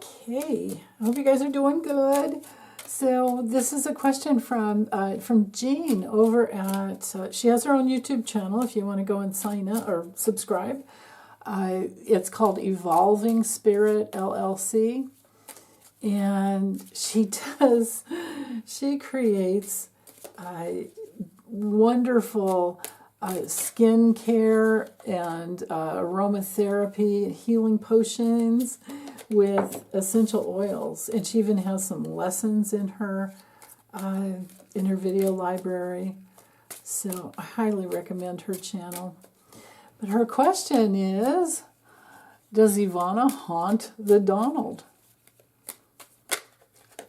Okay, I hope you guys are doing good. So this is a question from Jean over at, she has her own YouTube channel if you want to go and sign up or subscribe. It's called Evolving Spirit LLC. And she creates wonderful skin care and aromatherapy, healing potions with essential oils. And she even has some lessons in her video library. So I highly recommend her channel. But her question is, does Ivana haunt the DonOld?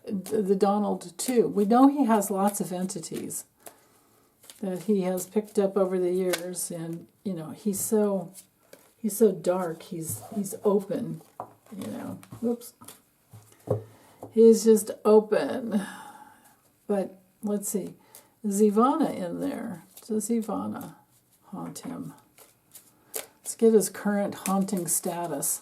The DonOld too. We know he has lots of entities that he has picked up over the years, and you know he's so dark. He's open. You know, whoops. He's just open. But let's see, is Ivana in there? Does Ivana haunt him? Let's get his current haunting status.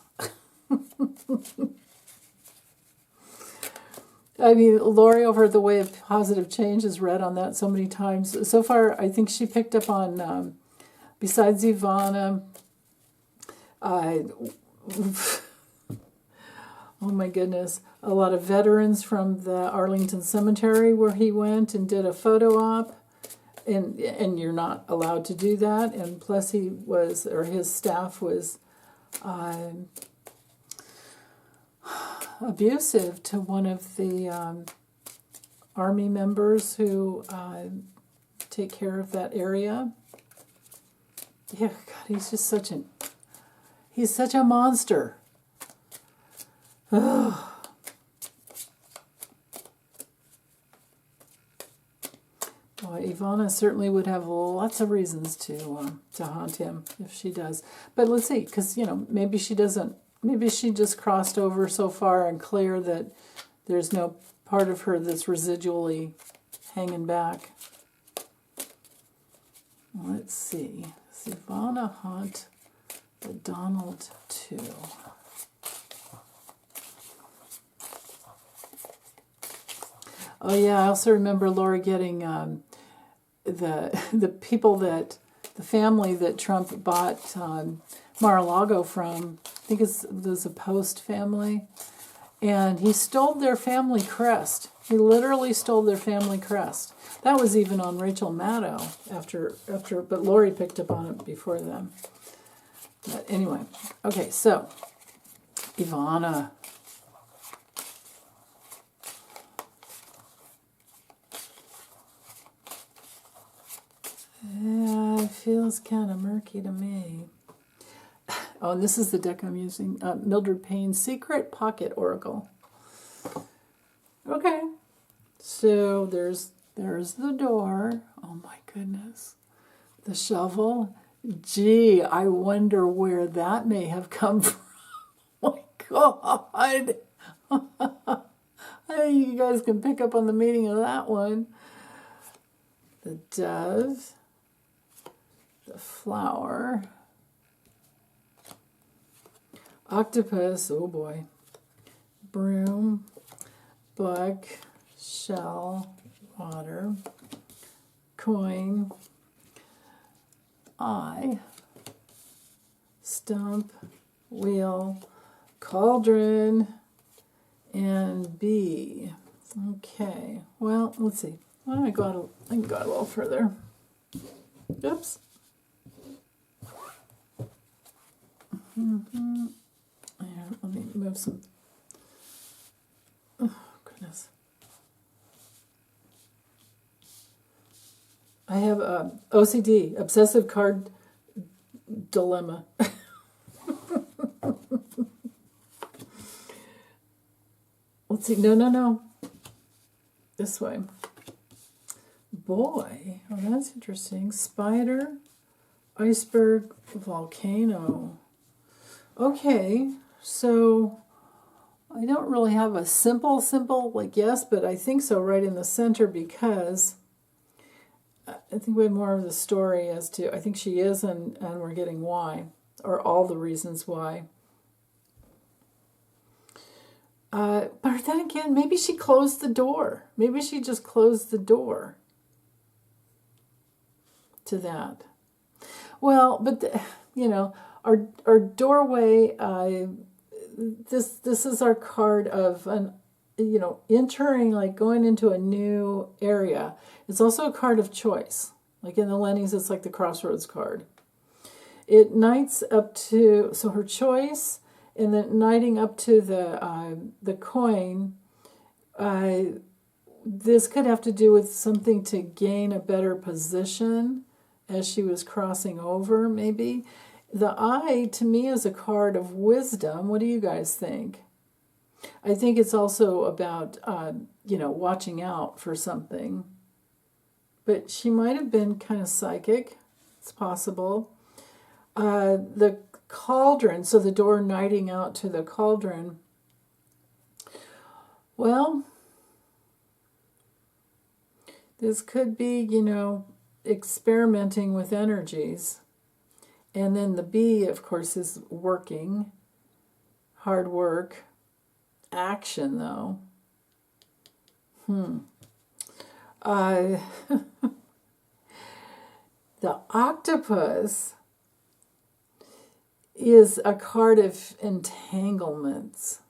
I mean, Lori over at The Way of Positive Change has read on that so many times. So far, I think she picked up on, besides Ivana, oh my goodness, a lot of veterans from the Arlington Cemetery where he went and did a photo op. And you're not allowed to do that. And plus he was, or his staff was abusive to one of the Army members who take care of that area. Yeah, God, he's just he's such a monster. Ugh. Boy, Ivana certainly would have lots of reasons to haunt him if she does. But let's see, because, you know, maybe she doesn't. Maybe she just crossed over so far and clear that there's no part of her that's residually hanging back. Let's see. Does Ivana haunt the DonOld too? Oh yeah, I also remember Laura getting the people that, the family that Trump bought Mar-a-Lago from. I think it was a Post family, and he stole their family crest. He literally stole their family crest. That was even on Rachel Maddow but Lori picked up on it before them. But anyway, okay, so Ivana. Yeah, it feels kind of murky to me. Oh, and this is the deck I'm using. Mildred Payne's Secret Pocket Oracle. Okay. So there's the door. Oh my goodness. The shovel. Gee, I wonder where that may have come from. Oh my God. I think you guys can pick up on the meaning of that one. The dove. The flower. Octopus, oh boy. Broom, bug, shell, water, coin, eye, stump, wheel, cauldron, and bee. Okay, well, let's see. Why don't I go a little further? Oops. Mm-hmm. Yeah, let me move some. Oh, goodness. I have OCD, obsessive card dilemma. Let's see. No. This way. Boy. Oh, that's interesting. Spider, iceberg, volcano. Okay, so I don't really have a simple, like yes, but I think so right in the center because I think we have more of the story as to, I think she is, and we're getting why, or all the reasons why. again, maybe she closed the door. Maybe she just closed the door to that. Well, but our doorway. This is our card of an entering, like going into a new area. It's also a card of choice. Like in the Lennies, it's like the crossroads card. It knights up to her choice, and then knighting up to the coin. This could have to do with something to gain a better position as she was crossing over, maybe. The eye, to me, is a card of wisdom. What do you guys think? I think it's also about, watching out for something. But she might have been kind of psychic. It's possible. The cauldron, so the door knighting out to the cauldron. Well, this could be, experimenting with energies. And then the bee, of course, is working. Hard work. Action, though. The octopus is a card of entanglements.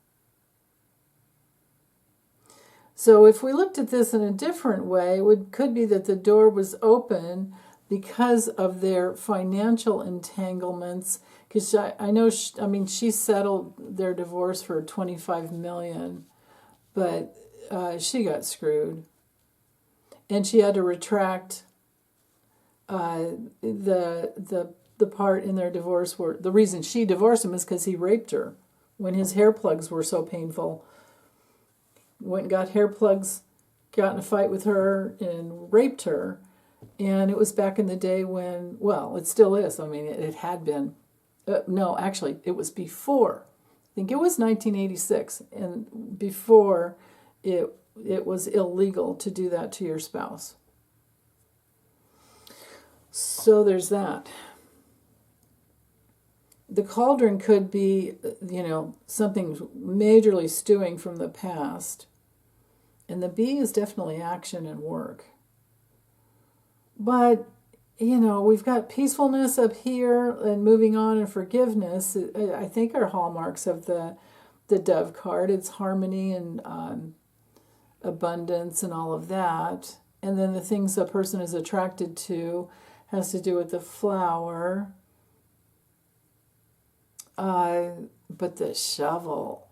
So if we looked at this in a different way, it could be that the door was open because of their financial entanglements. Because I know, she settled their divorce for $25 million, but she got screwed, and she had to retract the part in their divorce where the reason she divorced him is because he raped her when his hair plugs were so painful. Went and got hair plugs, got in a fight with her, and raped her. And it was back in the day when, well, it still is. It had been. No, actually, it was before. I think it was 1986, and before it was illegal to do that to your spouse. So there's that. The cauldron could be, something majorly stewing from the past. And the bee is definitely action and work. But, we've got peacefulness up here and moving on and forgiveness. I think are hallmarks of the dove card. It's harmony and abundance and all of that. And then the things a person is attracted to has to do with the flower. But the shovel,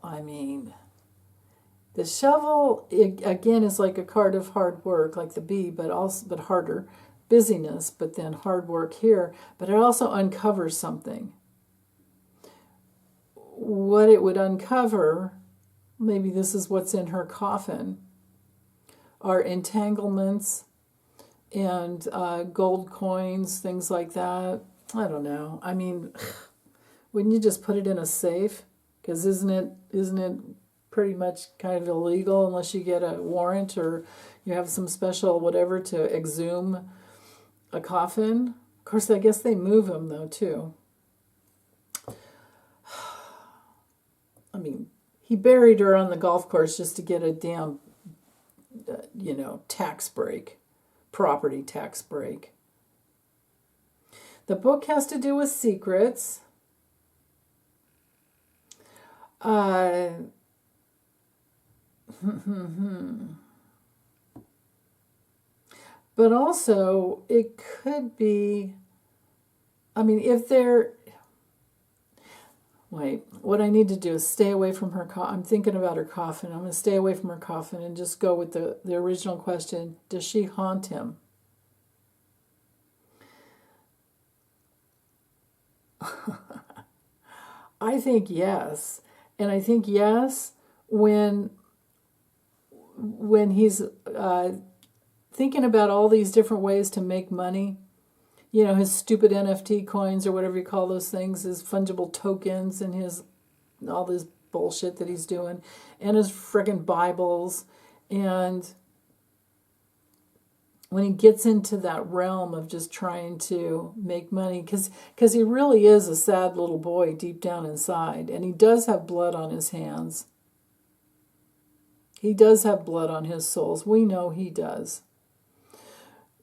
the shovel, again, is like a card of hard work, like the bee, but harder. Busyness, but then hard work here. But it also uncovers something. What it would uncover, maybe this is what's in her coffin, are entanglements and gold coins, things like that. I don't know. Wouldn't you just put it in a safe? Because isn't it pretty much kind of illegal unless you get a warrant or you have some special whatever to exhume a coffin? Of course, I guess they move them though too. He buried her on the golf course just to get a damn, tax break, property tax break. The book has to do with secrets. But also, it could be, if they're, wait, what I need to do is stay away from her I'm thinking about her coffin. I'm going to stay away from her coffin and just go with the original question. Does she haunt him? I think yes. And I think yes when he's thinking about all these different ways to make money. His stupid NFT coins or whatever you call those things, his fungible tokens and all this bullshit that he's doing, and his friggin' Bibles. And when he gets into that realm of just trying to make money, because he really is a sad little boy deep down inside, and he does have blood on his hands. He does have blood on his souls. We know he does.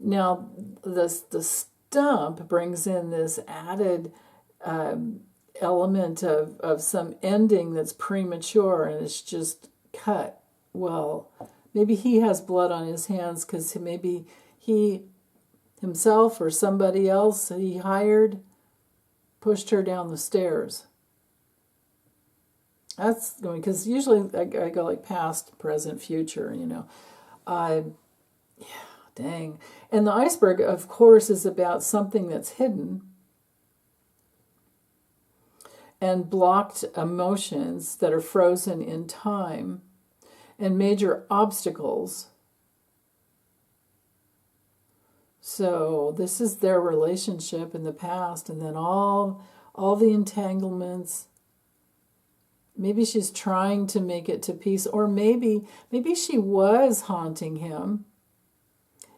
Now, the stump brings in this added element of some ending that's premature and it's just cut. Well, maybe he has blood on his hands because maybe he himself or somebody else he hired pushed her down the stairs. That's going, because usually I go like past, present, future, Yeah, dang. And the iceberg, of course, is about something that's hidden and blocked emotions that are frozen in time and major obstacles. So this is their relationship in the past, and then all the entanglements. Maybe she's trying to make it to peace, or maybe she was haunting him,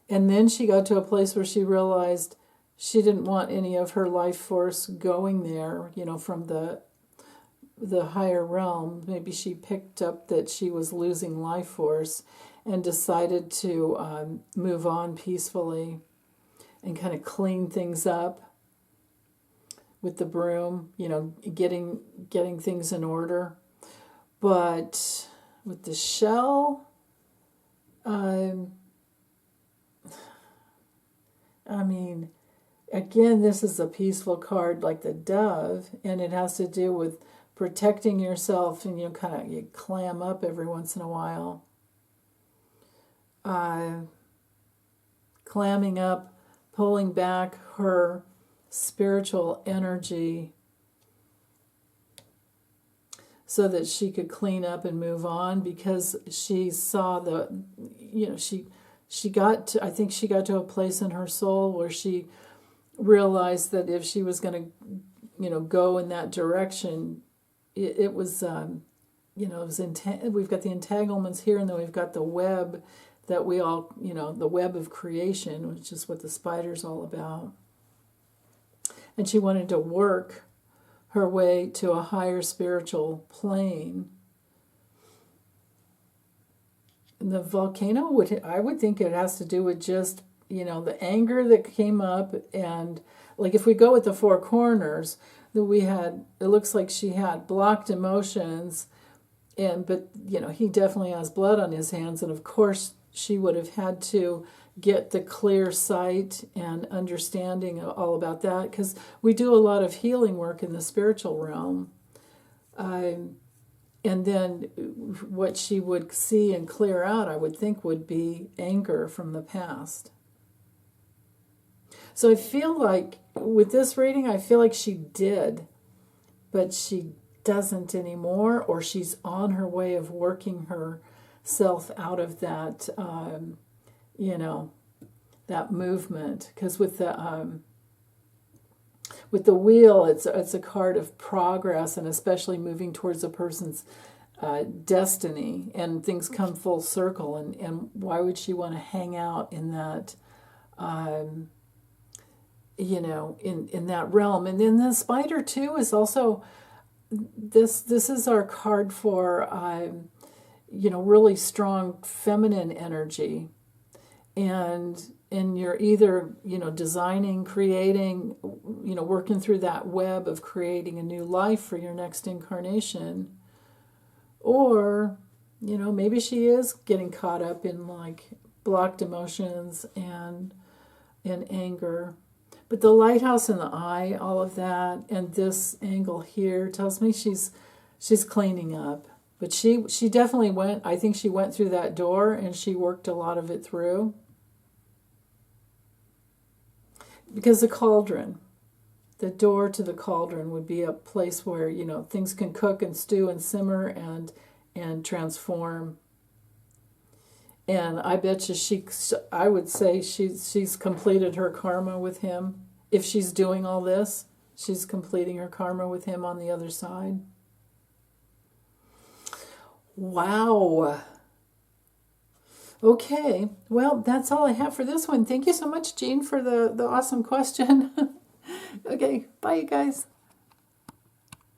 and then she got to a place where she realized she didn't want any of her life force going there, from the higher realm. Maybe she picked up that she was losing life force and decided to move on peacefully and kind of clean things up with the broom, getting things in order. But with the shell, again, this is a peaceful card like the dove, and it has to do with protecting yourself, and you clam up every once in a while. Clamming up, pulling back her spiritual energy so that she could clean up and move on, because she saw she got to a place in her soul where she realized that if she was going to go in that direction, it was we've got the entanglements here, and then we've got the web that we all, the web of creation, which is what the spider's all about. And she wanted to work her way to a higher spiritual plane. And the volcano, I would think it has to do with just, the anger that came up. And like if we go with the four corners, that it looks like she had blocked emotions, but he definitely has blood on his hands, and of course she would have had to get the clear sight and understanding all about that, because we do a lot of healing work in the spiritual realm. And then what she would see and clear out, I would think, would be anger from the past. So I feel like with this reading, I feel like she did, but she doesn't anymore, or she's on her way of working herself out of that, that movement. Because with the wheel, it's a card of progress, and especially moving towards a person's destiny, and things come full circle. And why would she want to hang out in that? In that realm. And then the spider too is also, this is our card for, really strong feminine energy. And you're either, designing, creating, working through that web of creating a new life for your next incarnation. Or, maybe she is getting caught up in like blocked emotions and anger. But the lighthouse and the eye, all of that, and this angle here tells me she's cleaning up. But she definitely went, I think she went through that door and she worked a lot of it through. Because the cauldron, the door to the cauldron would be a place where, things can cook and stew and simmer and transform. And I bet you I would say she's completed her karma with him. If she's doing all this, she's completing her karma with him on the other side. Wow. Okay, well, that's all I have for this one. Thank you so much, Jean, for the awesome question. Okay, bye, you guys.